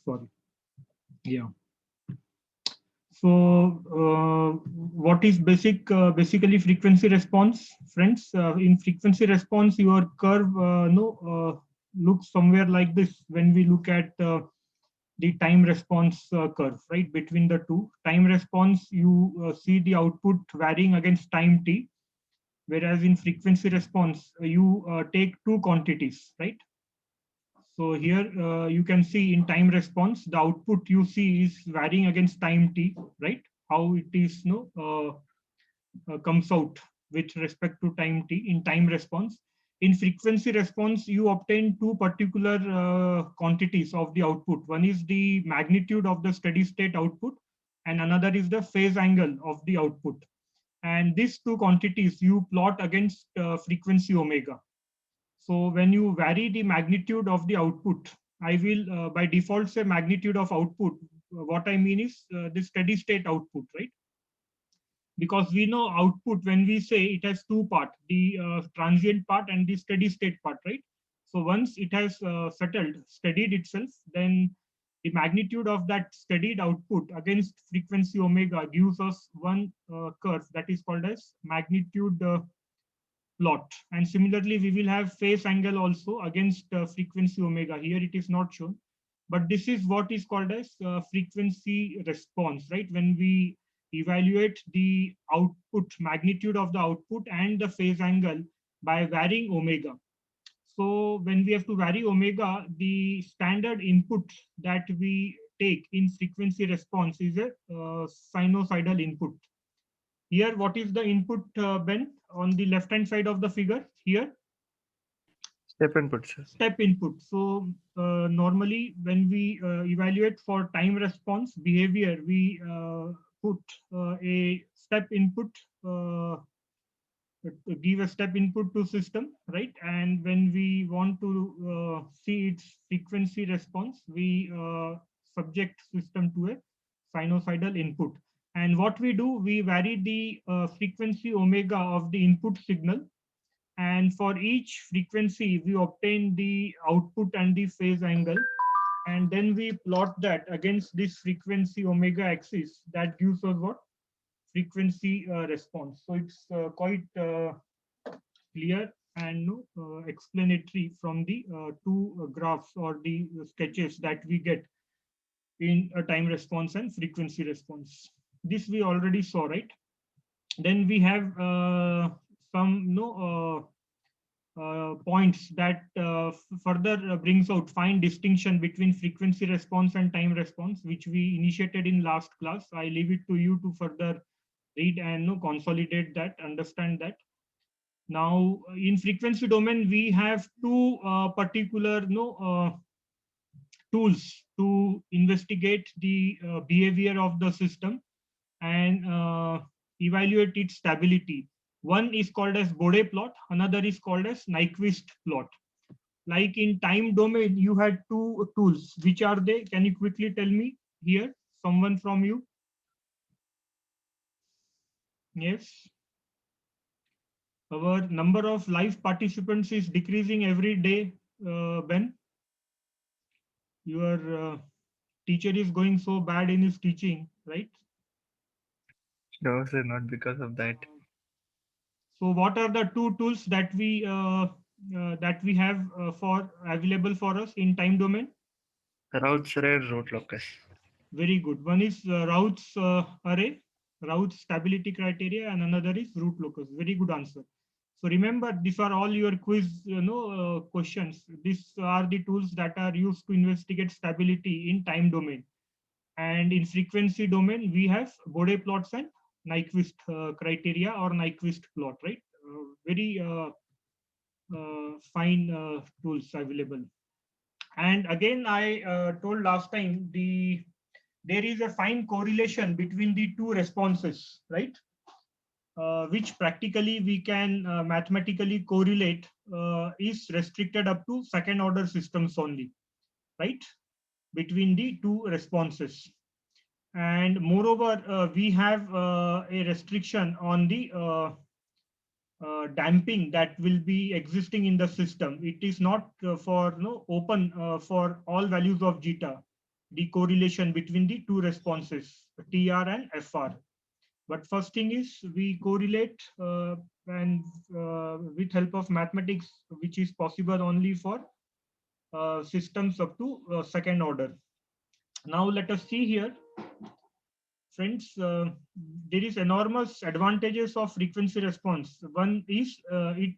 Sorry. Yeah. So, what is basically frequency response, friends? In frequency response, your curve no looks somewhere like this when we look at the time response curve, right? Between the two time response, you see the output varying against time t, whereas in frequency response, you take two quantities, right? So here you can see in time response, the output you see is varying against time t, right? How it is no comes out with respect to time t in time response. In frequency response, you obtain two particular quantities of the output. One is the magnitude of the steady state output, and another is the phase angle of the output. And these two quantities you plot against frequency omega. So when you vary the magnitude of the output, I will by default say magnitude of output. What I mean is the steady state output, right? Because we know output, when we say, it has two parts, the transient part and the steady state part, right? So once it has settled, steadied itself, then the magnitude of that steadied output against frequency omega gives us one curve that is called as magnitude plot. And similarly, we will have phase angle also against frequency omega. Here it is not shown, but this is what is called as frequency response, right? When we evaluate the output, magnitude of the output and the phase angle by varying omega. So when we have to vary omega, the standard input that we take in frequency response is a sinusoidal input. Here, what is the input, Ben, on the left-hand side of the figure? Here, Step input, sir. step input. So normally, when we evaluate for time response behavior, we put a step input, give a step input to system, right? And when we want to see its frequency response, we subject system to a sinusoidal input. And what we do, we vary the frequency omega of the input signal. And for each frequency, we obtain the output and the phase angle. And then we plot that against this frequency omega axis. That gives us what? Frequency response. So it's quite clear and explanatory from the two graphs or the sketches that we get in a time response and frequency response. This we already saw, right? Then we have some points that further brings out fine distinction between frequency response and time response, which we initiated in last class. I leave it to you to further read and consolidate that, understand that. Now, in frequency domain, we have two particular tools to investigate the behavior of the system and evaluate its stability. One is called as Bode plot, another is called as Nyquist plot. Like in time domain, you had two tools. Which are they? Can you quickly tell me here? Someone from you? Yes. Our number of live participants is decreasing every day, Ben. Your teacher is going so bad in his teaching, right? No, sir, not because of that. So what are the two tools that we have for available for us in time domain? Routes array, root locus. Very good. One is Routh's array, Routh's stability criteria, and another is root locus. Very good answer. So remember, these are all your quiz, questions. These are the tools that are used to investigate stability in time domain. And in frequency domain, we have Bode plots and Nyquist criteria or Nyquist plot, right? Very fine tools available. And again, I told last time there is a fine correlation between the two responses, right? Which practically we can mathematically correlate is restricted up to second order systems only, right? Between the two responses. And moreover, we have a restriction on the damping that will be existing in the system. It is not for open for all values of zeta. the correlation between the two responses, TR and FR. But first thing is we correlate and with help of mathematics, which is possible only for systems up to second order. Now let us see here, friends. There is enormous advantages of frequency response. One is it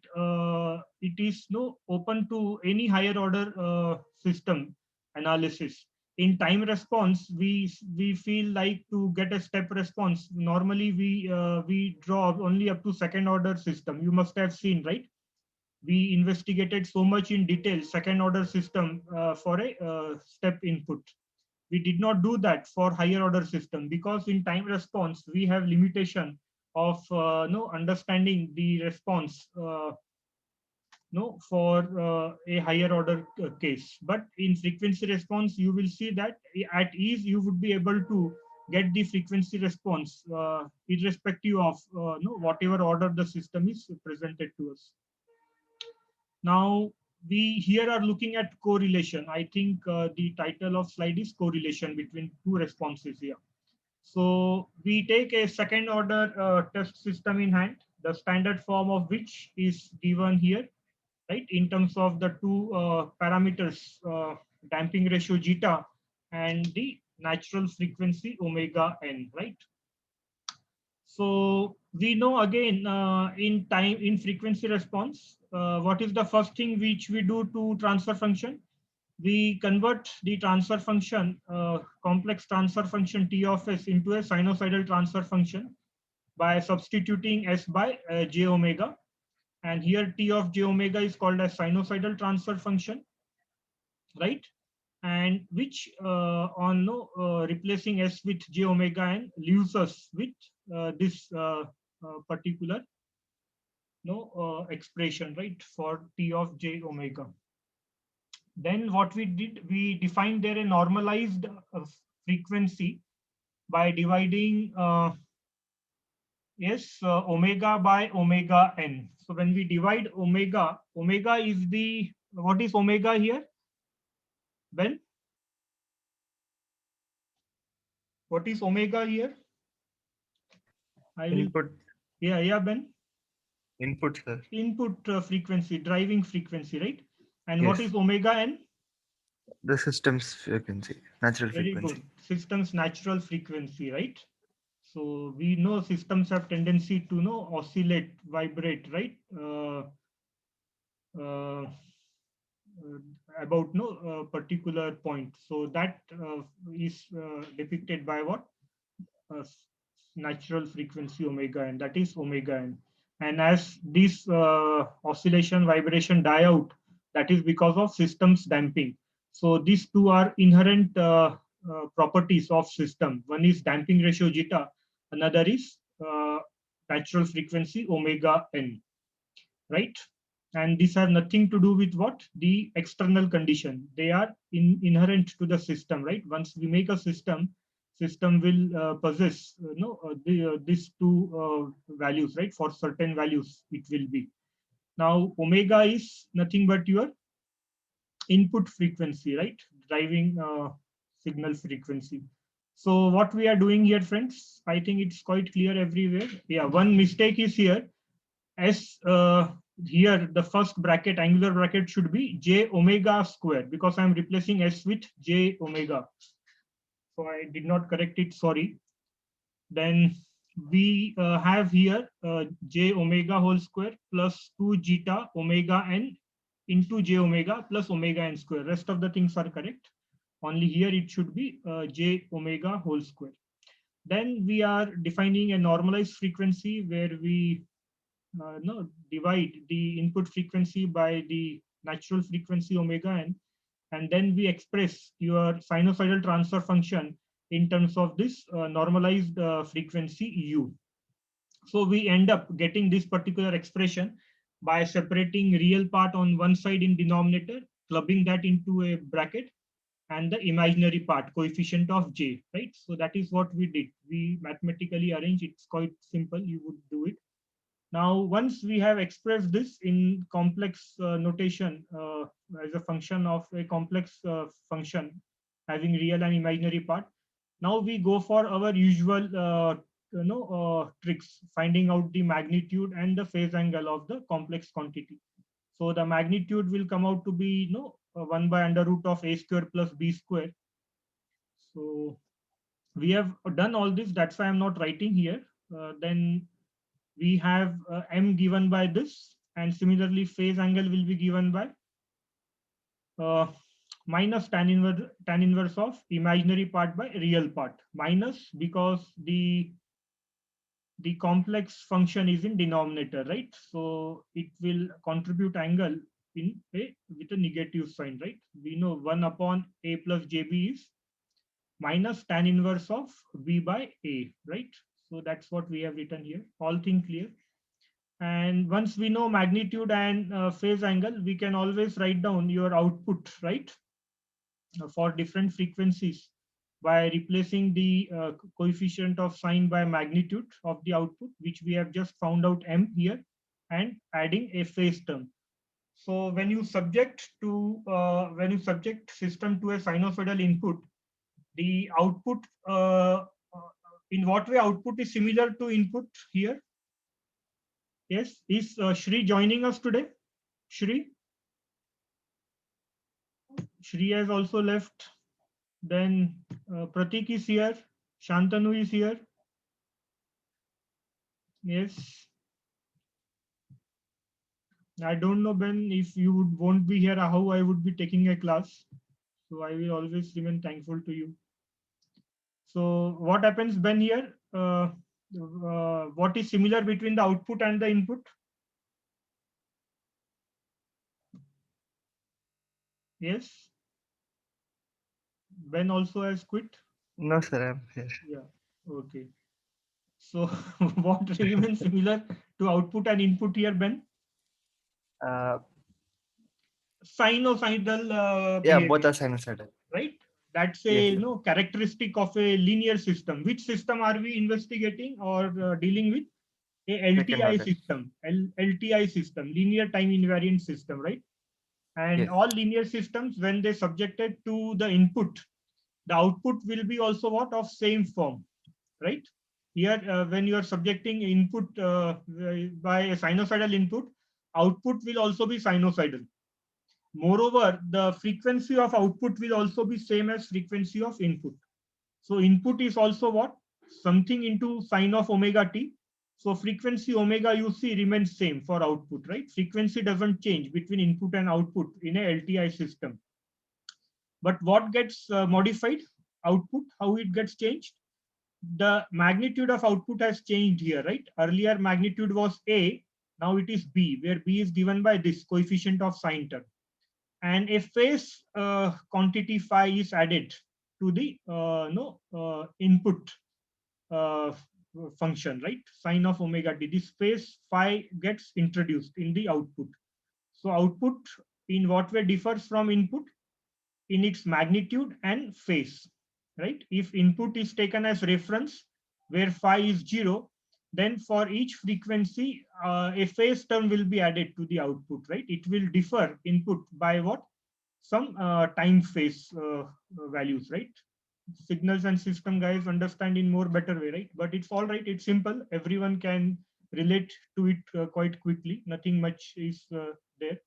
is no open to any higher order system analysis. In time response, we feel like to get a step response. Normally, we draw only up to second order system. You must have seen, right? We investigated so much in detail second order system for a step input. We did not do that for higher order system because in time response we have limitation of no understanding the response no for a higher order case. But in frequency response you will see that at ease you would be able to get the frequency response irrespective of no whatever order the system is presented to us. Now we here are looking at correlation. I think the title of slide is correlation between two responses here. So we take a second order test system in hand, the standard form of which is given here, right? In terms of the two parameters, damping ratio zeta and the natural frequency omega n, right? So we know again in time in frequency response, what is the first thing which we do to transfer function? We convert the transfer function, complex transfer function T of S into a sinusoidal transfer function by substituting S by j omega. And here T of j omega is called as sinusoidal transfer function, right? And which on no replacing S with j omega n leaves us with this particular no expression, right, for T of j omega. Then what we did, we defined there a normalized frequency by dividing omega by omega n. So when we divide omega, omega is the, what is omega here? Ben? What is omega here? I will. Input. Yeah, Ben. Input, sir. Input frequency, driving frequency, right? And Yes. what is omega n? The system's frequency, natural Very frequency. good. System's natural frequency, right? So we know systems have tendency to oscillate, vibrate, right? About no particular point. So that is depicted by what? Natural frequency omega n, that is omega n. And as this oscillation vibration die out, that is because of systems damping. So these two are inherent properties of system. One is damping ratio zeta, another is natural frequency omega n, right? And these have nothing to do with what? The external condition. They are inherent to the system, right? Once we make a system will possess these two values, right? For certain values it will be. Now omega is nothing but your input frequency, right? Driving signal frequency. So what we are doing here, friends, I think it's quite clear everywhere. Yeah, one mistake is here. S here the first bracket, angular bracket, should be j omega square because I'm replacing S with j omega. So I did not correct it, sorry. Then we have here j omega whole square plus 2 zeta omega n into j omega plus omega n square. Rest of the things are correct. Only here it should be j omega whole square. Then we are defining a normalized frequency where we divide the input frequency by the natural frequency omega n, and then we express your sinusoidal transfer function in terms of this normalized frequency u. So we end up getting this particular expression by separating real part on one side in denominator, clubbing that into a bracket, and the imaginary part, coefficient of j, right? So that is what we did. We mathematically arrange, it's quite simple, you would do it. Now, once we have expressed this in complex notation as a function of a complex function, having real and imaginary part. Now we go for our usual tricks, finding out the magnitude and the phase angle of the complex quantity. So the magnitude will come out to be 1 by under root of a square plus b square. So we have done all this. That's why I'm not writing here. Then we have m given by this, and similarly phase angle will be given by uh, minus tan inverse of imaginary part by real part, minus because the complex function is in denominator, right? So it will contribute angle in a with a negative sign, right? We know 1 upon a plus jb is minus tan inverse of b by a, right? So that's what we have written here. All thing clear. And once we know magnitude and phase angle, we can always write down your output, right? For different frequencies by replacing the coefficient of sine by magnitude of the output, which we have just found out m here, and adding a phase term. So when you subject system to a sinusoidal input, the output in what way output is similar to input here? Yes, is Shri joining us today? Shri has also left. Then Pratik is here. Shantanu is here. Yes. I don't know, Ben, if you won't be here, how I would be taking a class. So I will always remain thankful to you. So what happens, Ben, here? What is similar between the output and the input? Yes. Ben also has quit. No, sir, I'm here. Yeah. Okay. So what remains similar to output and input here, Ben? Uh, Sinusoidal yeah, behavior, both are sinusoidal. right? That's Yes, a sir. characteristic of a linear system. Which system are we investigating or dealing with? A Second LTI order. system, LTI system, linear time invariant system, right? And Yes. all linear systems, when they subjected to the input, the output will be also what of same form, right? Here, when you are subjecting input by a sinusoidal input, output will also be sinusoidal. Moreover, the frequency of output will also be same as frequency of input. So input is also what? Something into sine of omega t. So frequency omega you see remains same for output, right? Frequency doesn't change between input and output in a LTI system. But what gets modified? Output, how it gets changed? The magnitude of output has changed here, right? Earlier magnitude was A, now it is B, where B is given by this coefficient of sine term. And a phase quantity phi is added to the input uh, function, right? Sine of omega t. This phase phi gets introduced in the output. So output in what way differs from input? In its magnitude and phase, right? If input is taken as reference where phi is 0, then for each frequency a phase term will be added to the output, right? It will differ input by what? Some time phase values, right? Signals and system guys understand in more better way, right? But it's all right, it's simple, everyone can relate to it quite quickly, nothing much is there.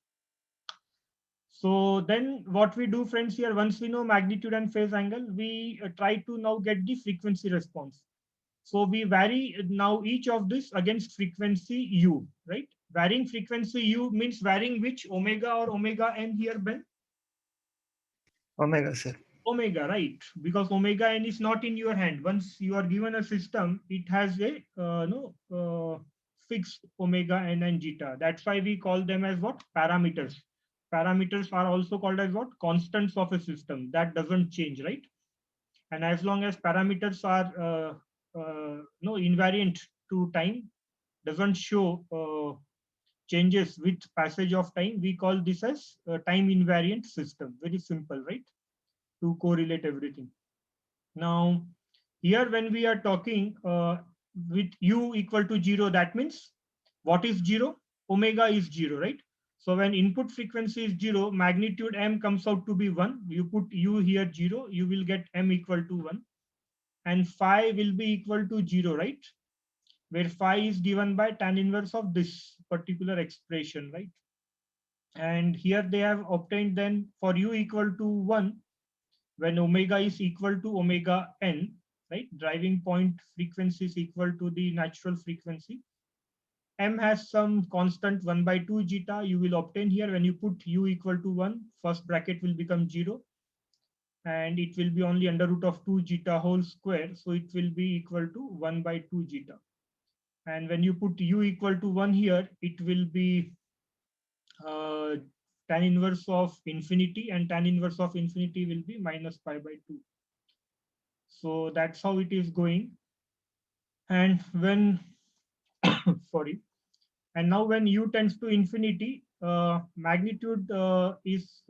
So then what we do, friends, here, once we know magnitude and phase angle, we try to now get the frequency response. So we vary now each of this against frequency u, right? Varying frequency u means varying which, omega or omega n here, Ben? Omega, sir. Omega, right? Because omega n is not in your hand. Once you are given a system, it has a fixed omega n and zeta. That's why we call them as what? Parameters. Parameters are also called as what? Constants of a system. That doesn't change, right? And as long as parameters are no invariant to time, doesn't show changes with passage of time, we call this as a time invariant system. Very simple, right? To correlate everything. Now, here when we are talking with u equal to 0, that means what is 0? Omega is 0, right? So when input frequency is 0, magnitude m comes out to be 1. You put u here 0, you will get m equal to 1. And phi will be equal to 0, right? Where phi is given by tan inverse of this particular expression, right? And here they have obtained then for u equal to 1, when omega is equal to omega n, right? Driving point frequency is equal to the natural frequency. M has some constant 1 by 2 zeta. You will obtain here when you put u equal to 1, first bracket will become 0. And it will be only under root of 2 zeta whole square. So it will be equal to 1 by 2 zeta. And when you put u equal to 1 here, it will be tan inverse of infinity, and tan inverse of infinity will be minus pi by 2. So that's how it is going. And when, sorry, and now when u tends to infinity, magnitude is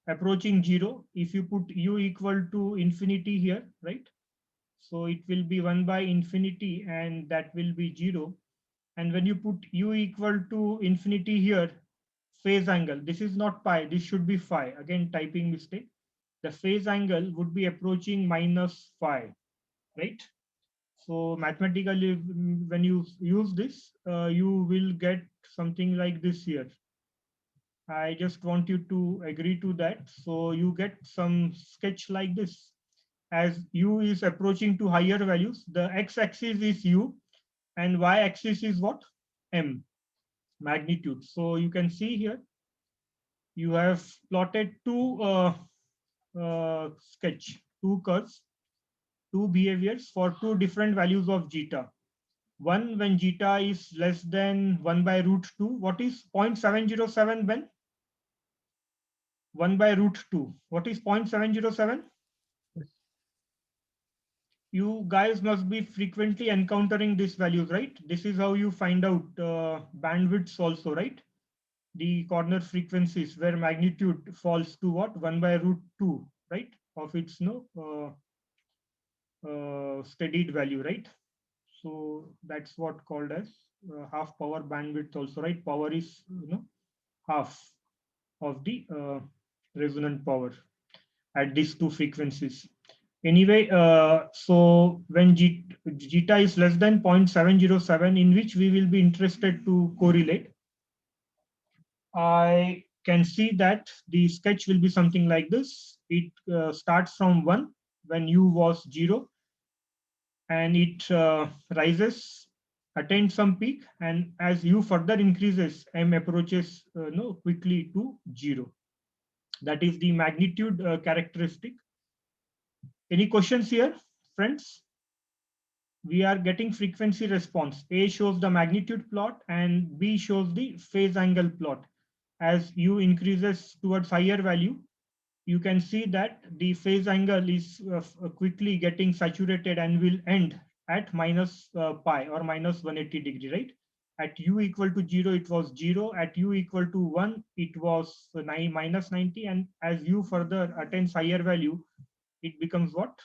approaching 0. If you put u equal to infinity here, right? So it will be 1 by infinity, and that will be 0. And when you put u equal to infinity here, phase angle, this is not pi, this should be phi. Again, typing mistake. The phase angle would be approaching minus phi, right? So mathematically, when you use this, you will get something like this here. I just want you to agree to that. So you get some sketch like this. As u is approaching to higher values, the x-axis is u and y-axis is what? M, magnitude. So you can see here, you have plotted two two curves, two behaviors for two different values of zeta. One when zeta is less than 1 by root 2. What is 0.707 when? 1 by root 2. What is 0.707? You guys must be frequently encountering these values, right? This is how you find out bandwidths also, right? The corner frequencies where magnitude falls to what? 1 by root 2, right? Of its studied value, right? So that's what called as half power bandwidth also, right? Power is half of the resonant power at these two frequencies. Anyway, so when zeta is less than 0.707, in which we will be interested to correlate, I can see that the sketch will be something like this. It starts from 1 when u was 0, and it rises, attains some peak, and as u further increases, m approaches quickly to 0. That is the magnitude characteristic. Any questions here, friends? We are getting frequency response. A shows the magnitude plot and B shows the phase angle plot. As u increases towards higher value, you can see that the phase angle is quickly getting saturated and will end at minus pi or minus 180 degree, right? At u equal to 0, it was 0. At u equal to 1, it was minus 90. And as u further attains higher value, it becomes what?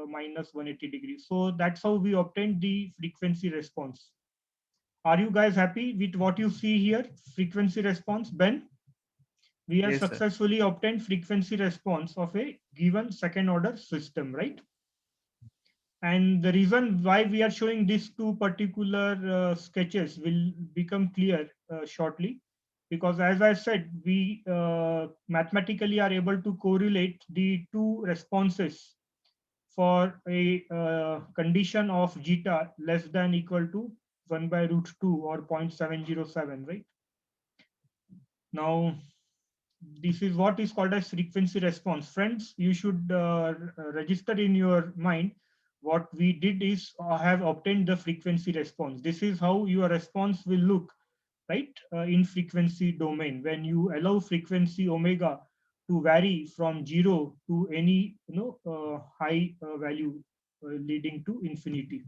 Minus 180 degrees. So that's how we obtained the frequency response. Are you guys happy with what you see here? Frequency response, Ben? We have Yes, sir. successfully obtained frequency response of a given second order system, right? And the reason why we are showing these two particular sketches will become clear shortly, because as I said, we mathematically are able to correlate the two responses for a condition of zeta less than equal to 1 by root 2 or 0.707, right? Now, this is what is called as frequency response. Friends, you should register in your mind what we did is have obtained the frequency response. This is how your response will look, right? In frequency domain, when you allow frequency omega to vary from 0 to any high value leading to infinity.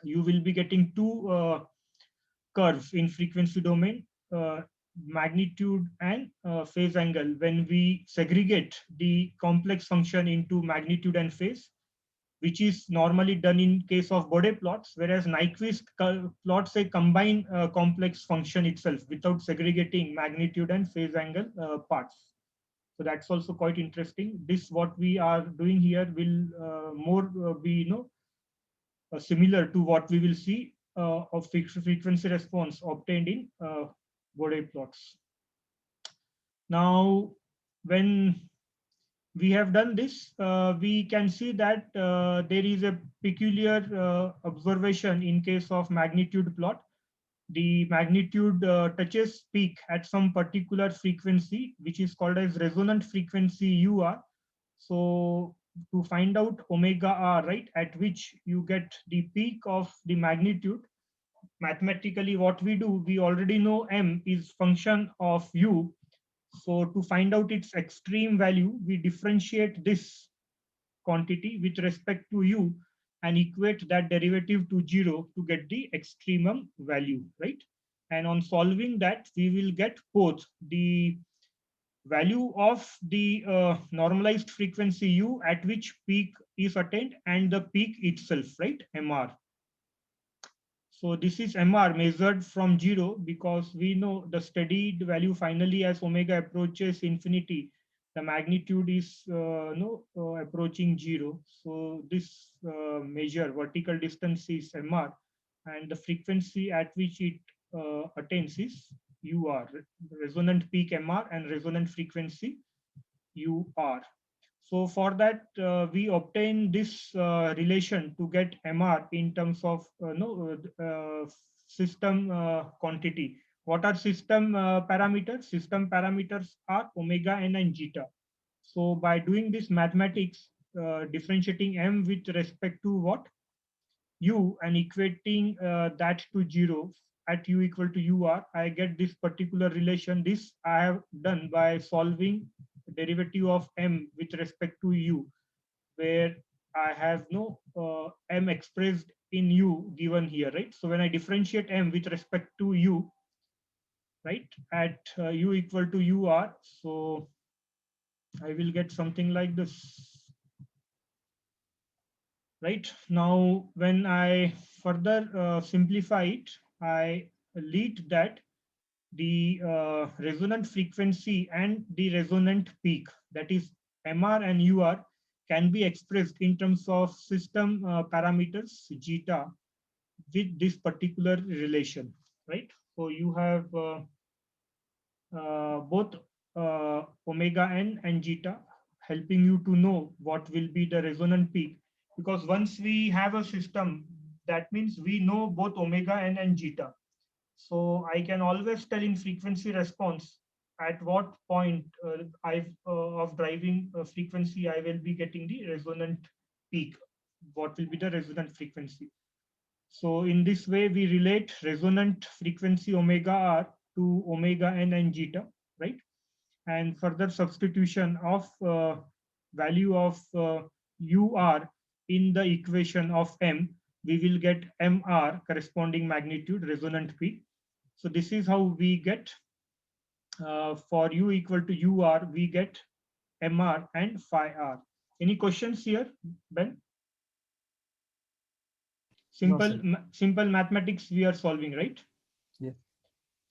You will be getting two curves in frequency domain, magnitude and phase angle. When we segregate the complex function into magnitude and phase, which is normally done in case of Bode plots, whereas Nyquist plots a combined complex function itself without segregating magnitude and phase angle parts. So that's also quite interesting. This what we are doing here will more be similar to what we will see of frequency response obtained in Bode plots. Now, when we have done this, we can see that there is a peculiar observation in case of magnitude plot. The magnitude touches peak at some particular frequency, which is called as resonant frequency UR. So to find out omega r, right, at which you get the peak of the magnitude, mathematically what we do, we already know m is function of u. So to find out its extreme value, we differentiate this quantity with respect to u and equate that derivative to 0 to get the extremum value, right? And on solving that, we will get both the value of the normalized frequency u at which peak is attained and the peak itself, right? MR. So this is MR measured from 0 because we know the studied value finally as omega approaches infinity, the magnitude is approaching 0. So this measure vertical distance is MR and the frequency at which it attains is UR, resonant peak MR and resonant frequency UR. So for that, we obtain this relation to get MR in terms of system quantity. What are system parameters? System parameters are omega n and zeta. So by doing this mathematics, differentiating m with respect to what? U and equating that to 0 at u equal to ur, I get this particular relation. This I have done by solving derivative of m with respect to u, where I have no m expressed in u given here, right? So when I differentiate m with respect to u, right, at u equal to ur, so I will get something like this. Right now, when I further simplify it, I lead that the resonant frequency and the resonant peak, that is MR and UR, can be expressed in terms of system parameters zeta with this particular relation, right? So you have both omega n and zeta helping you to know what will be the resonant peak, because once we have a system, that means we know both omega n and zeta. So I can always tell in frequency response at what point of driving frequency I will be getting the resonant peak, what will be the resonant frequency. So in this way, we relate resonant frequency omega r to omega n and zeta, right? And further substitution of value of ur in the equation of m, we will get mr corresponding magnitude resonant peak. So this is how we get for u equal to ur, we get mr and phi r. Any questions here, Ben? Simple, No, simple mathematics we are solving, right? Yes.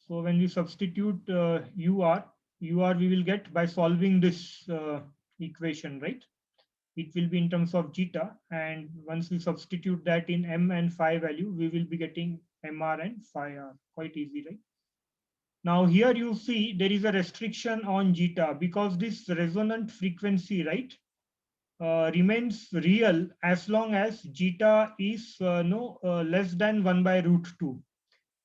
So when we substitute ur we will get by solving this equation, right? It will be in terms of zeta, and once we substitute that in m and phi value, we will be getting mr and phi r. Quite easy, right? Now here you see there is a restriction on zeta because this resonant frequency, right, remains real as long as zeta is less than 1 by root 2.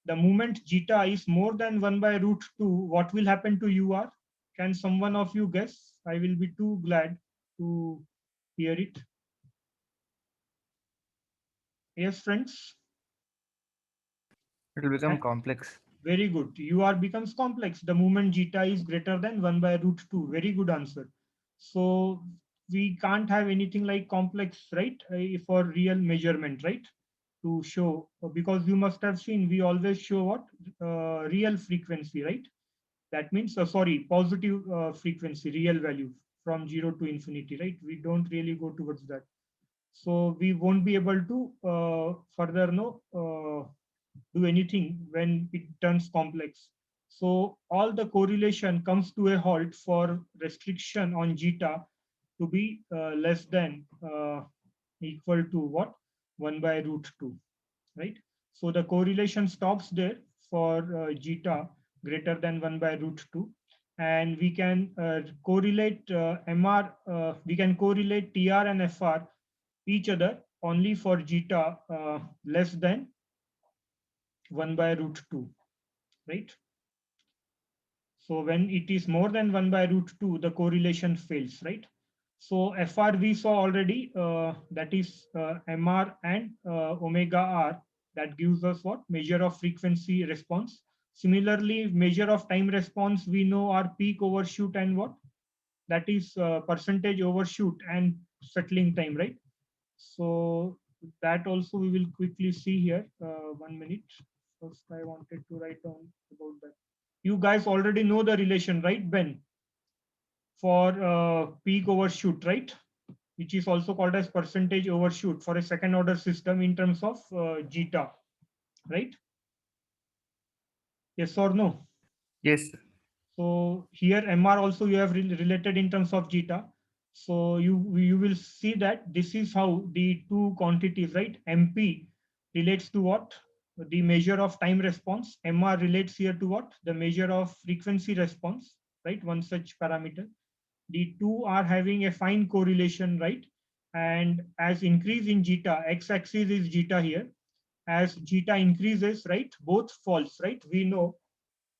The moment zeta is more than 1 by root 2, what will happen to ur? Can someone of you guess? I will be too glad to hear it. Yes, friends? It will become And complex. very good. UR becomes complex the moment zeta is greater than 1 by root 2. Very good answer. So we can't have anything like complex, right? For real measurement, right? To show, because you must have seen we always show what? Real frequency, right? That means, sorry, positive frequency, real value from 0 to infinity, right? We don't really go towards that. So we won't be able to further do anything when it turns complex. So all the correlation comes to a halt for restriction on zeta to be less than equal to what? 1 by root 2, right? So the correlation stops there for zeta greater than 1 by root 2. And we can correlate MR, we can correlate TR and FR each other only for zeta less than 1 by root 2, right? So when it is more than 1 by root 2, the correlation fails, right? So FR we saw already, that is MR and omega R, that gives us what? Measure of frequency response. Similarly, measure of time response, we know our peak overshoot and what? That is percentage overshoot and settling time, right? So that also we will quickly see here. 1 minute. First, I wanted to write down about that. You guys already know the relation, right, Ben? For peak overshoot, right? Which is also called as percentage overshoot for a second order system in terms of zeta, right? Yes or no? Yes. So here MR also you have related in terms of zeta. So you will see that this is how the two quantities, right? MP relates to what? The measure of time response. MR relates here to what? The measure of frequency response, right? One such parameter. The two are having a fine correlation, right? And as increase in zeta, x-axis is zeta here. As zeta increases, right, both falls, right? We know.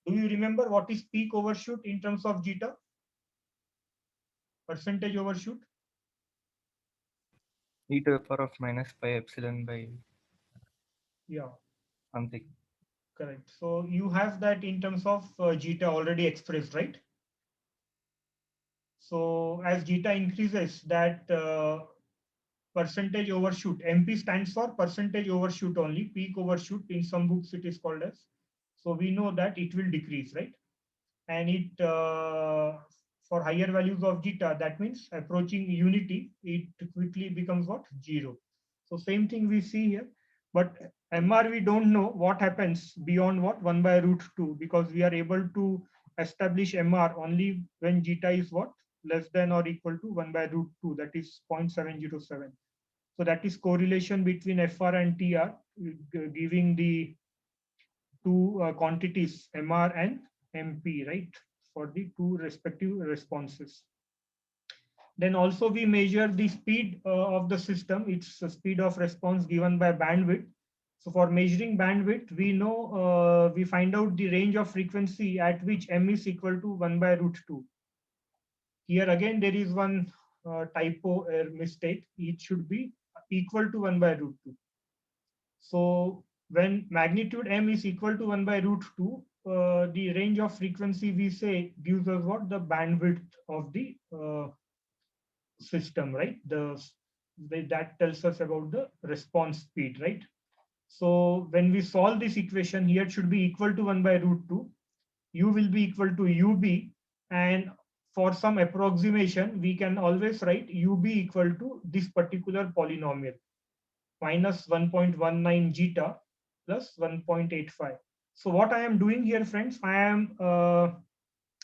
Do you remember what is peak overshoot in terms of zeta? Percentage overshoot? E to the power of minus pi epsilon by Yeah, something. correct. So you have that in terms of zeta already expressed, right? So as zeta increases, that percentage overshoot, MP stands for percentage overshoot only, peak overshoot in some books it is called as. So we know that it will decrease, right? And it for higher values of zeta, that means approaching unity, it quickly becomes what? 0. So same thing we see here, but MR we don't know what happens beyond what? 1 by root 2, because we are able to establish MR only when zeta is what? Less than or equal to 1 by root 2, that is 0.707. So that is correlation between FR and TR, giving the two quantities MR and MP, right, for the two respective responses. Then also we measure the speed of the system. It's the speed of response given by bandwidth. So for measuring bandwidth, we know we find out the range of frequency at which M is equal to 1 by root 2. Here again, there is one typo mistake. It should be equal to 1 by root 2. So when magnitude M is equal to 1 by root 2, the range of frequency we say gives us what? The bandwidth of the system, right? That tells us about the response speed, right? So when we solve this equation here, it should be equal to 1 by root 2. U will be equal to UB, and for some approximation, we can always write UB equal to this particular polynomial, minus 1.19 zeta plus 1.85. So what I am doing here, friends, I am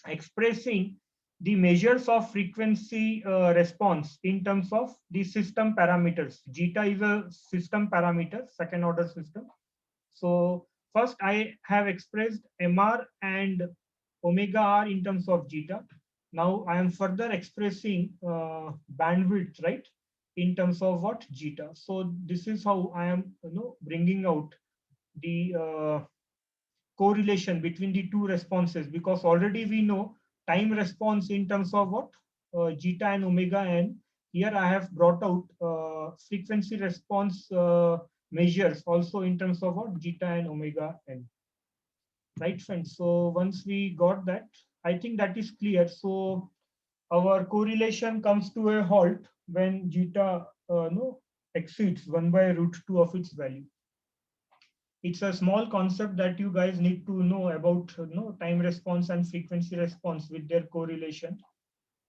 expressing the measures of frequency response in terms of the system parameters. Zeta is a system parameter, second order system. So first I have expressed MR and omega R in terms of zeta. Now I am further expressing bandwidth, right, in terms of what? Zeta. So this is how I am, bringing out the correlation between the two responses, because already we know time response in terms of what? Zeta and omega n. Here I have brought out frequency response measures also in terms of what? Zeta and omega n. Right, friends? So once we got that, I think that is clear. So our correlation comes to a halt when zeta no, exceeds 1 by root 2 of its value. It's a small concept that you guys need to know about time response and frequency response with their correlation.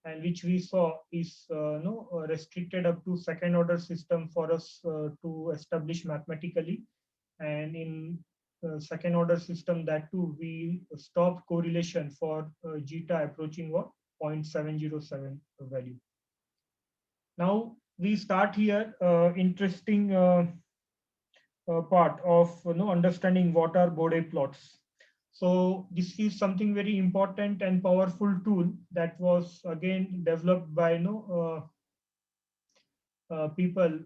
and which we saw is no restricted up to second order system for us to establish mathematically. And in second order system, that too we stopped correlation for zeta approaching what 0.707 value. Now we start here interesting part of understanding what are Bode plots. So this is something very important and powerful tool that was again developed by people.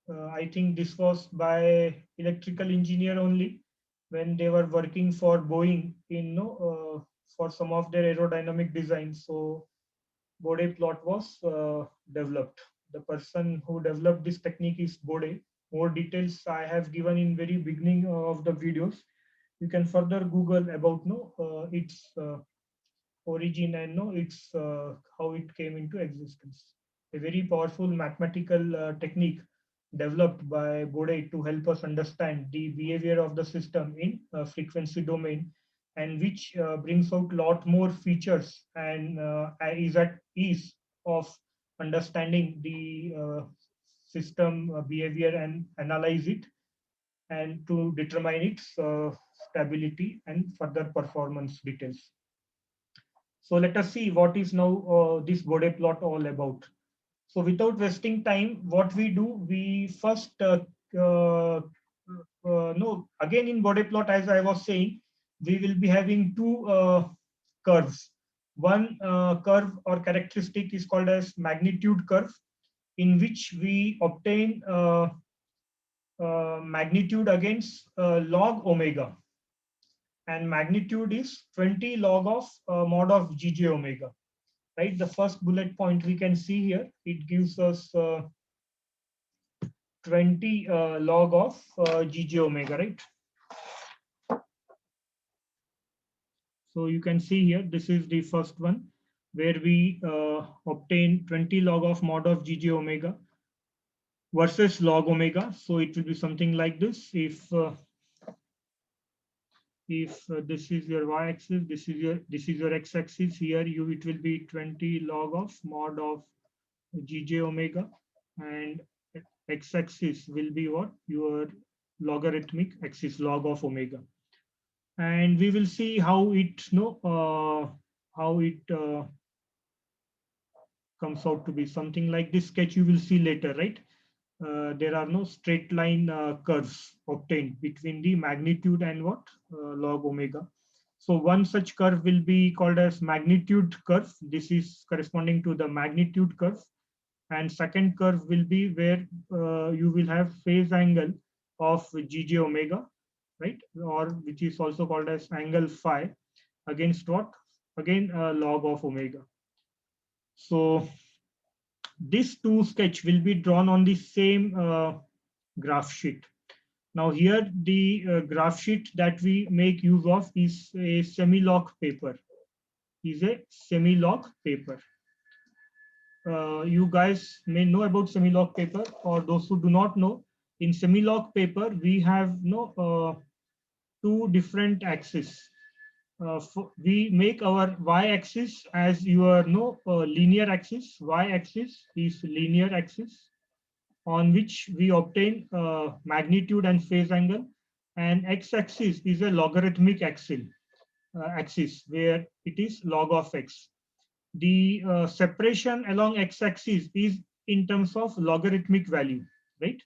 I think this was by electrical engineer only when they were working for Boeing in for some of their aerodynamic design. So Bode plot was developed. The person who developed this technique is Bode. More details I have given in very beginning of the videos. You can further Google about its origin and its how it came into existence. A very powerful mathematical technique developed by Bode to help us understand the behavior of the system in frequency domain, and which brings out lot more features and is at ease of understanding the system behavior and analyze it and to determine its stability and further performance details. So let us see what is now this Bode plot all about. So without wasting time, what we do, we first no, again in Bode plot, as I was saying, we will be having two curves. One curve or characteristic is called as magnitude curve, in which we obtain magnitude against log omega, and magnitude is 20 log of mod of Gj omega, right? The first bullet point we can see here, it gives us 20 log of Gj omega, right? So you can see here, this is the first one where we obtain 20 log of mod of Gj omega versus log omega. So it will be something like this. If this is your y-axis, this is your x-axis. Here it will be 20 log of mod of Gj omega, and x-axis will be what your logarithmic axis log of omega. And we will see how it comes out to be something like this sketch. You will see later, right? There are no straight line curves obtained between the magnitude and what log omega. So one such curve will be called as magnitude curve. This is corresponding to the magnitude curve. And second curve will be where you will have phase angle of Gj omega, right? Or which is also called as angle phi against what? Again, log of omega. So this two sketch will be drawn on the same graph sheet. Now here the graph sheet that we make use of is a semi-log paper. You guys may know about semi-log paper, or those who do not know, in semi-log paper we have two different axes. We make our y-axis as your linear axis. Y-axis is linear axis on which we obtain magnitude and phase angle, and x-axis is a logarithmic axis where it is log of x. The separation along x-axis is in terms of logarithmic value, right?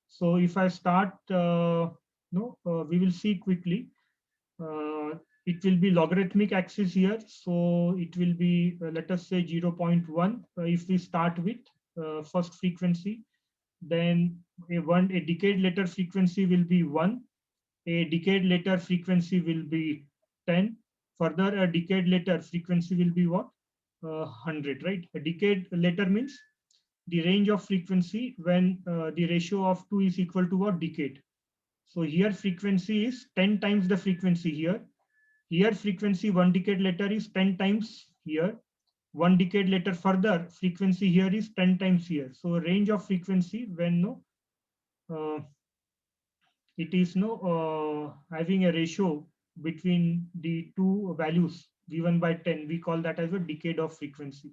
So if I start, we will see quickly. It will be logarithmic axis here. So it will be, let us say 0.1. If we start with first frequency, then a decade later frequency will be 1. A decade later frequency will be 10. Further, a decade later frequency will be what? 100, right? A decade later means the range of frequency when the ratio of 2 is equal to what? Decade. So here frequency is 10 times the frequency here. Here frequency 1 decade later is 10 times here. 1 decade later further frequency here is 10 times here. So range of frequency when it is having a ratio between the two values given by 10. We call that as a decade of frequency.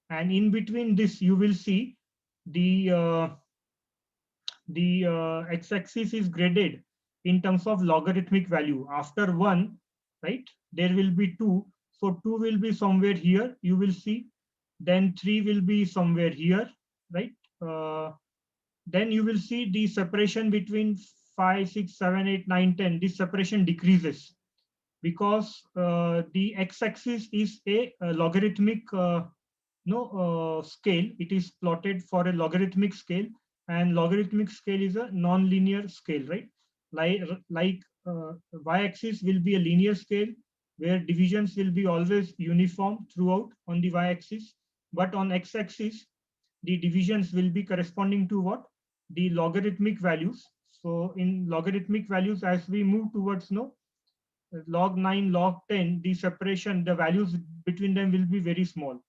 And in between this, you will see the x-axis is graded in terms of logarithmic value. After 1, right, there will be 2. So 2 will be somewhere here, you will see. Then 3 will be somewhere here, right? Then you will see the separation between 5, 6, 7, 8, 9, 10. This separation decreases because the x-axis is a logarithmic scale. It is plotted for a logarithmic scale, and logarithmic scale is a non-linear scale, right? Like y-axis will be a linear scale where divisions will be always uniform throughout on the y-axis, but on x-axis the divisions will be corresponding to what? The logarithmic values. So in logarithmic values, as we move towards log 9, log 10, the separation, the values between them will be very small.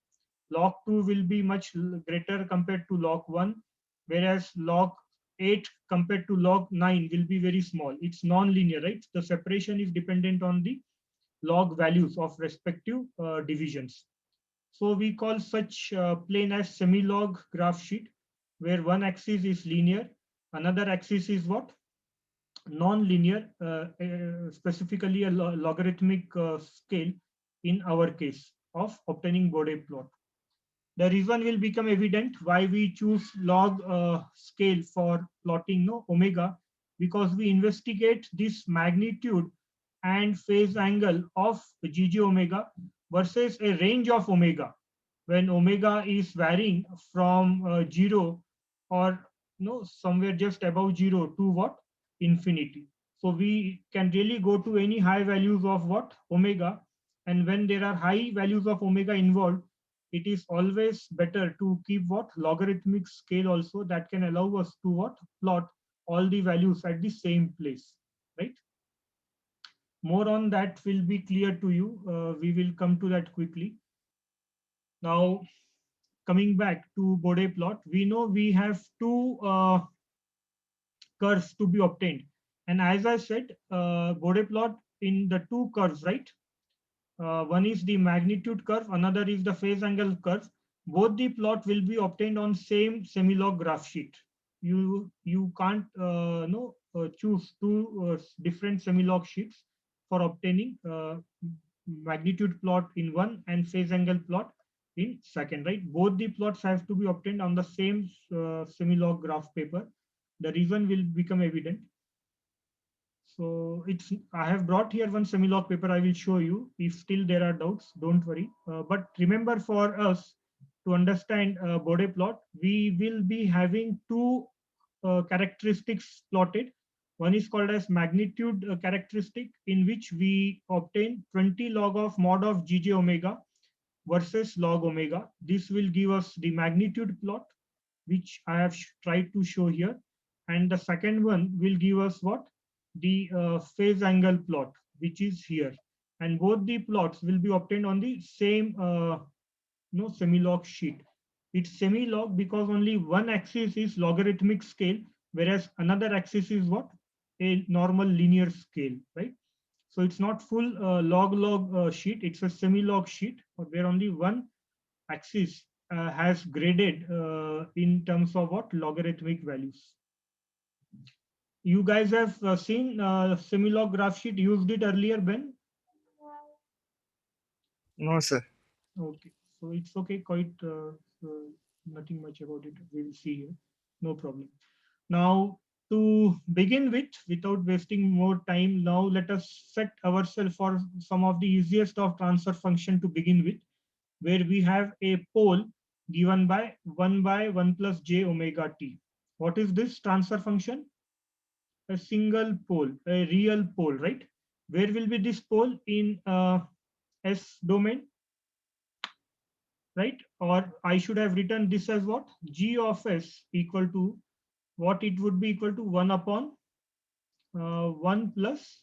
Log 2 will be much greater compared to log 1, whereas log 8 compared to log 9 will be very small. It's non-linear, right? The separation is dependent on the log values of respective divisions. So we call such plane as semi-log graph sheet, where one axis is linear, another axis is what? Non-linear, specifically a logarithmic scale in our case of obtaining Bode plot. The reason will become evident why we choose log scale for plotting omega, because we investigate this magnitude and phase angle of GG omega versus a range of omega, when omega is varying from 0 or somewhere just above 0 to what? Infinity. So we can really go to any high values of what? Omega. And when there are high values of omega involved, it is always better to keep what? Logarithmic scale also, that can allow us to what? Plot all the values at the same place, right? More on that will be clear to you. We will come to that quickly. Now, coming back to Bode plot, we know we have two curves to be obtained. And as I said, Bode plot in the two curves, right? One is the magnitude curve, another is the phase angle curve. Both the plot will be obtained on same semi-log graph sheet. You can't choose two different semi-log sheets for obtaining magnitude plot in one and phase angle plot in second, right? Both the plots have to be obtained on the same semi-log graph paper. The reason will become evident. So I have brought here one semi-log paper. I will show you. If still there are doubts, don't worry. But remember, for us to understand Bode plot, we will be having two characteristics plotted. One is called as magnitude characteristic, in which we obtain 20 log of mod of GJ omega versus log omega. This will give us the magnitude plot, which I have tried to show here. And the second one will give us what? The phase angle plot, which is here. And both the plots will be obtained on the same semi-log sheet. It's semi-log because only one axis is logarithmic scale, whereas another axis is what? A normal linear scale, right? So it's not full log sheet, it's a semi-log sheet where only one axis has graded in terms of what? Logarithmic values. You guys have seen semi-log graph sheet, used it earlier, Ben? No, sir. Okay, so it's okay, quite nothing much about it. We will see here, no problem. Now, to begin with, without wasting more time, now let us set ourselves for some of the easiest of transfer function to begin with, where we have a pole given by 1 by 1 plus j omega t. What is this transfer function? A single pole, a real pole, right? Where will be this pole? In S domain, right? Or I should have written this as what? G of S equal to what? It would be equal to 1 upon 1 plus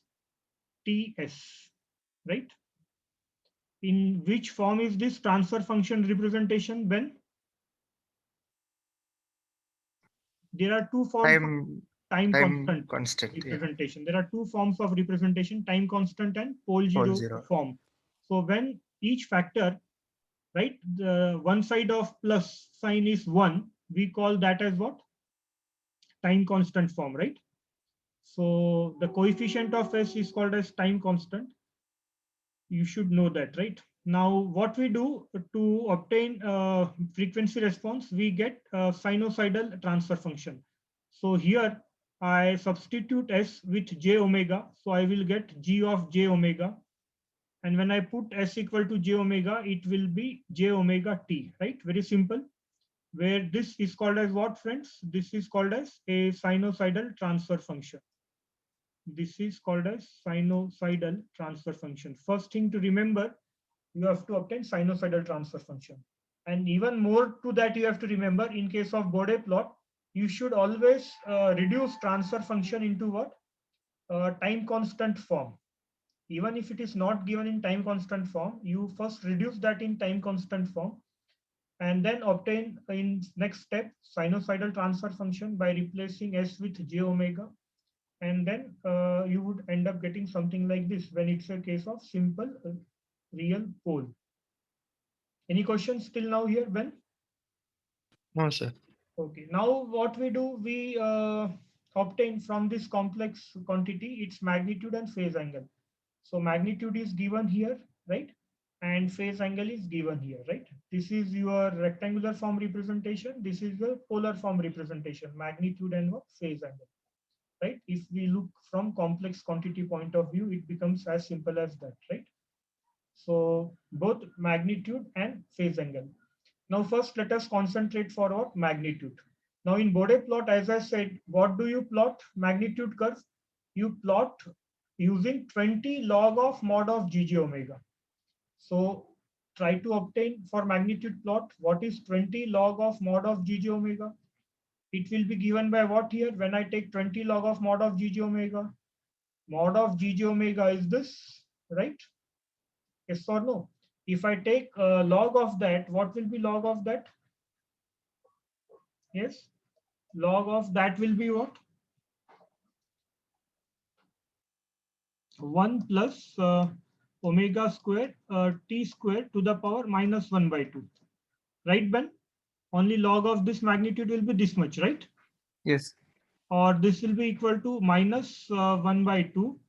Ts, right? In which form is this transfer function representation, Ben? There are two forms of time constant constant. Yeah. representation. There are two forms of representation, time constant and pole zero zero. form. So when each factor, right, the one side of plus sign is 1, we call that as what? Time constant form, right? So the coefficient of S is called as time constant. You should know that, right? Now, what we do to obtain frequency response, we get a sinusoidal transfer function. So here I substitute S with j omega. So I will get g of j omega. And when I put S equal to j omega, it will be j omega t, right? Very simple. Where this is called as what, friends? This is called as a sinusoidal transfer function. This is called as sinusoidal transfer function. First thing to remember, you have to obtain sinusoidal transfer function. And even more to that, you have to remember, in case of Bode plot, you should always reduce transfer function into what? Time constant form. Even if it is not given in time constant form, you first reduce that in time constant form and then obtain in next step sinusoidal transfer function by replacing S with j omega. And then you would end up getting something like this when it's a case of simple real pole. Any questions till now here, Ben? No, sir. Okay, now what we do, we obtain from this complex quantity its magnitude and phase angle. So magnitude is given here, right? And phase angle is given here, right? This is your rectangular form representation. This is the polar form representation, magnitude and what? Phase angle, right? If we look from complex quantity point of view, it becomes as simple as that, right? So both magnitude and phase angle. Now first let us concentrate for what? Magnitude. Now in Bode plot, as I said, what do you plot? Magnitude curve. You plot using 20 log of mod of GG omega. So try to obtain for magnitude plot, what is 20 log of mod of GG omega? It will be given by what here? When I take 20 log of mod of GG omega, mod of GG omega is this, right? Yes or no? If I take log of that, what will be log of that? Yes, log of that will be what? 1 plus omega square t square to the power minus 1 by 2. Right, Ben? Only log of this magnitude will be this much, right? Yes. Or this will be equal to minus 1 by 2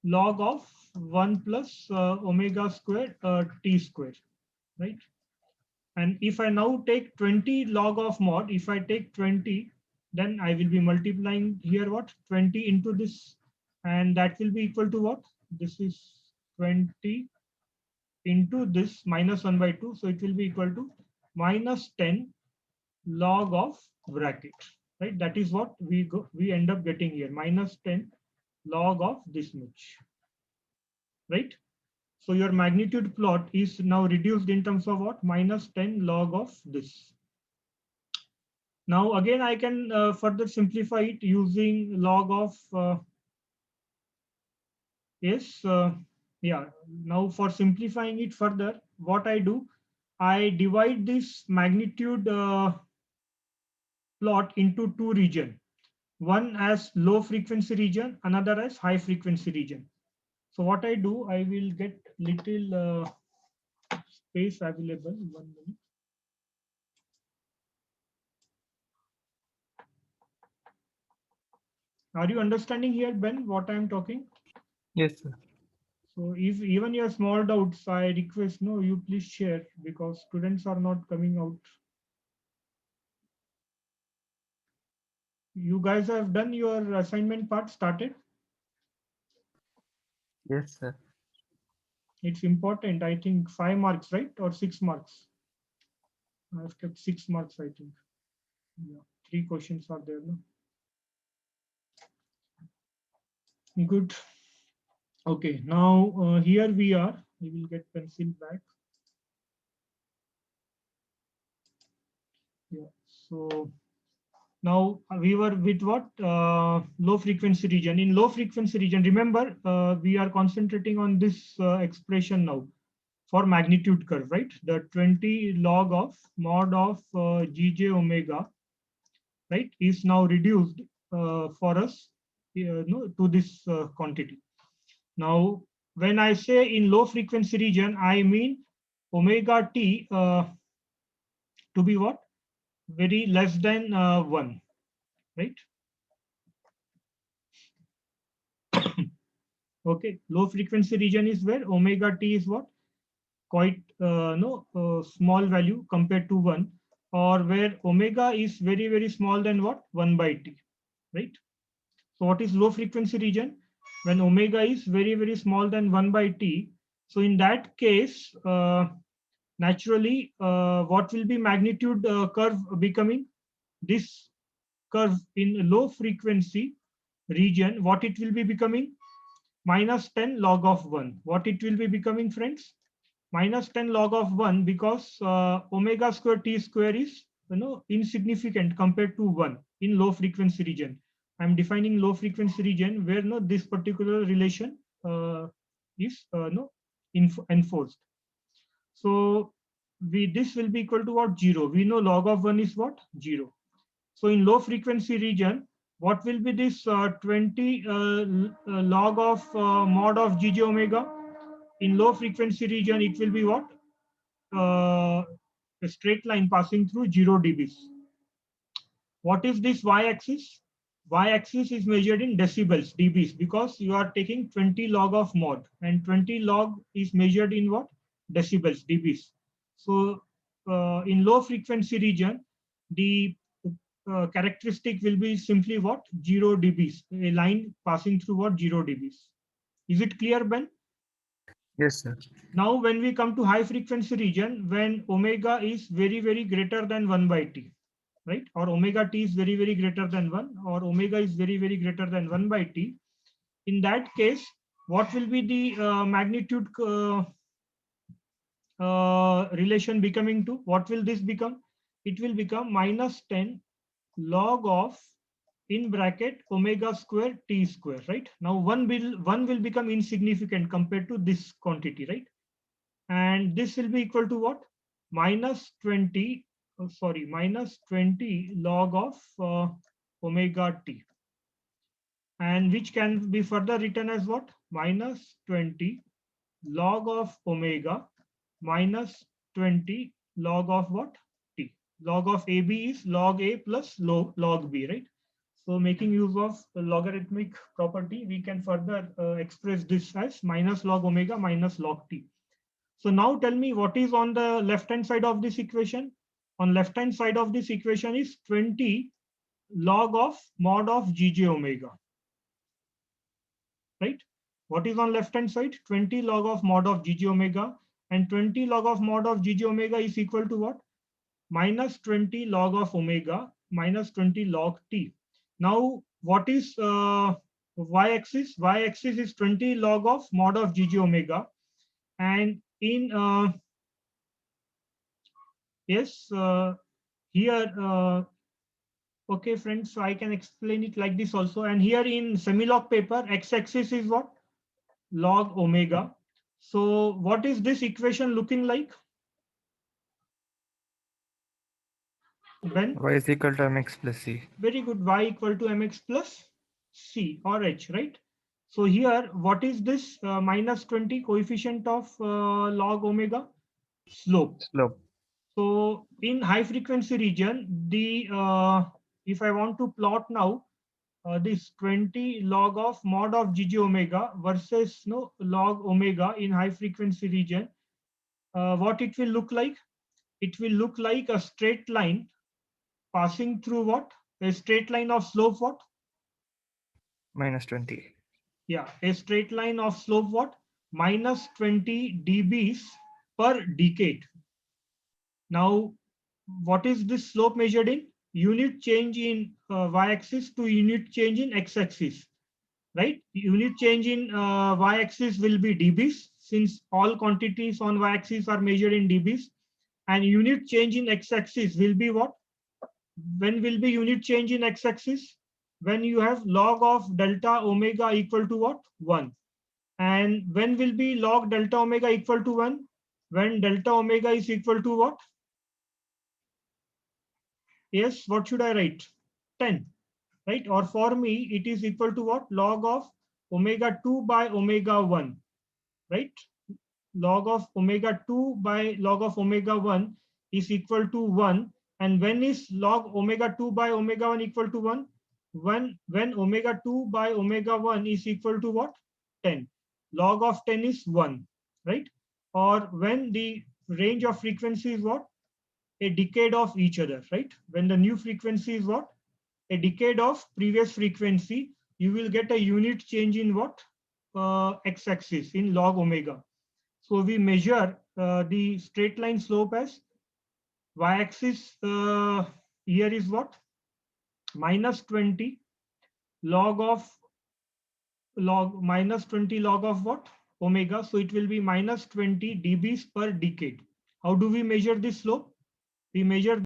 log of 1 plus omega square t square, right? And if I now take 20 log of mod, if I take 20, then I will be multiplying here what? 20 into this, and that will be equal to what? This is 20 into this minus 1 by 2. So it will be equal to minus 10 log of bracket, right? That is what we end up getting here, minus 10 log of this much, right? So your magnitude plot is now reduced in terms of what? Minus 10 log of this. Now again, I can further simplify it using log of yes, yeah. Now for simplifying it further, what I do, I divide this magnitude plot into two regions. One as low frequency region, another as high frequency region. So what I do, I will get little space available. 1 minute. Are you understanding here, Ben, what I am talking? Yes, sir. So if even your small doubts, I request no, you please share because students are not coming out. You guys have done your assignment part, started. Yes, sir. It's important. I think 5 marks, right? Or 6 marks. I've kept 6 marks, I think. Yeah, 3 questions are there. No? Good. Okay, now here we are. We will get pencil back. Yeah, so now we were with what? Low frequency region. In low frequency region, remember, we are concentrating on this expression now for magnitude curve, right? The 20 log of mod of GJ omega, right, is now reduced for us no, to this quantity. Now, when I say in low frequency region, I mean omega t to be what? Very less than 1, right? Okay, low frequency region is where omega t is what? Quite no small value compared to 1, or where omega is very, very small than what? 1 by t, right? So what is low frequency region? When omega is very, very small than 1 by t. So in that case, naturally, what will be magnitude curve becoming? This curve in low frequency region, what it will be becoming? Minus 10 log of 1. What it will be becoming, friends? Minus 10 log of 1, because omega square t square is insignificant compared to 1 in low frequency region. I'm defining low frequency region where no this particular relation is no enforced. So this will be equal to what? 0. We know log of 1 is what? 0. So in low frequency region, what will be this 20 log of mod of gj omega? In low frequency region, it will be what? A straight line passing through 0 dBs. What is this y-axis? Y-axis is measured in decibels, dBs, because you are taking 20 log of mod, and 20 log is measured in what? Decibels, dBs. So in low frequency region, the characteristic will be simply what? 0 dBs, a line passing through what? 0 dBs. Is it clear, Ben? Yes, sir. Now, when we come to high frequency region, when omega is very, very greater than 1 by t, right? Or omega t is very, very greater than 1, or omega is very, very greater than 1 by t. In that case, what will be the magnitude relation becoming to? What will this become? It will become minus 10 log of in bracket omega square t square, right? Now one will become insignificant compared to this quantity, right? And this will be equal to what? Minus 20, minus 20 log of omega t, and which can be further written as what? Minus 20 log of omega minus 20 log of what? T. Log of AB is log A plus log B, right? So making use of the logarithmic property, we can further express this as minus log omega minus log T. So now tell me what is on the left hand side of this equation. On left hand side of this equation is 20 log of mod of gj omega, right? What is on left hand side? 20 log of mod of gj omega, and 20 log of mod of gj omega is equal to what? Minus 20 log of omega minus 20 log t. Now what is y-axis? Y-axis is 20 log of mod of gj omega, and in yes, here, okay, friends, so I can explain it like this also. And here in semi-log paper, x-axis is what? Log omega. So what is this equation looking like? Ben? Y is equal to mx plus c. Very good. Y equal to mx plus c or h, right? So here, what is this minus 20 coefficient of log omega? Slope. Slope. So in high frequency region, the if I want to plot now this 20 log of mod of gg omega versus no log omega in high frequency region, what it will look like? It will look like a straight line passing through what? A straight line of slope what? Minus 20. Yeah, a straight line of slope what? Minus 20 dBs per decade. Now, what is this slope measured in? Unit change in y-axis to unit change in x-axis, right? Unit change in y-axis will be dBs, since all quantities on y-axis are measured in dBs, and unit change in x-axis will be what? When will be unit change in x-axis? When you have log of delta omega equal to what? 1. And when will be log delta omega equal to 1? When delta omega is equal to what? Yes, what should I write? 10, right? Or for me, it is equal to what? Log of omega 2 by omega 1. right? Log of omega 2 by log of omega 1 is equal to 1. And when is log omega 2 by omega 1 equal to 1? When omega 2 by omega 1 is equal to what? 10. Log of 10 is 1, right? Or when the range of frequency is what? A decade of each other, right? When the new frequency is what? A decade of previous frequency, you will get a unit change in what? X-axis in log omega. So we measure the straight line slope as y-axis here is what? Minus 20 log of minus 20 log of what? Omega. So it will be minus 20 dBs per decade. How do we measure this slope? We measure